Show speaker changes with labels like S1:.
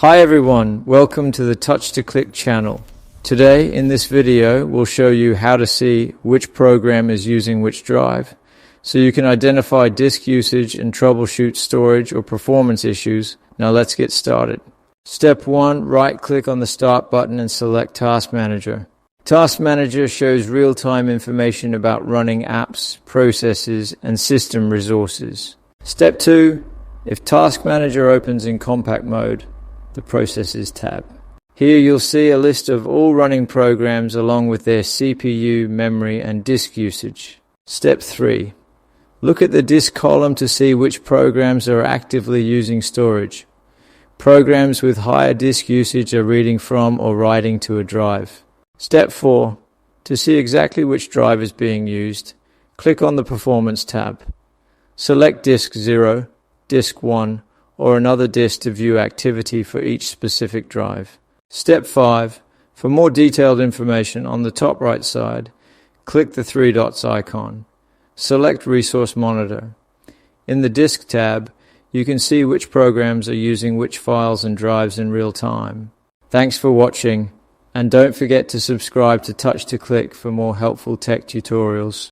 S1: Hi everyone, welcome to the Touch to Click channel. Today in this video we'll show you how to see which program is using which drive, so you can identify disk usage and troubleshoot storage or performance issues. Now let's get started. Step 1, right click on the Start button and select Task Manager. Task Manager shows real-time information about running apps, processes and system resources. Step 2, if Task Manager opens in compact mode, the Processes tab. Here you'll see a list of all running programs along with their CPU, memory and disk usage. Step 3. Look at the disk column to see which programs are actively using storage. Programs with higher disk usage are reading from or writing to a drive. Step 4. To see exactly which drive is being used, click on the Performance tab. Select Disk 0, Disk 1, or another disk to view activity for each specific drive. Step 5. For more detailed information, on the top right side, click the three dots icon. Select Resource Monitor. In the Disk tab, you can see which programs are using which files and drives in real time. Thanks for watching, and don't forget to subscribe to Touch to Click for more helpful tech tutorials.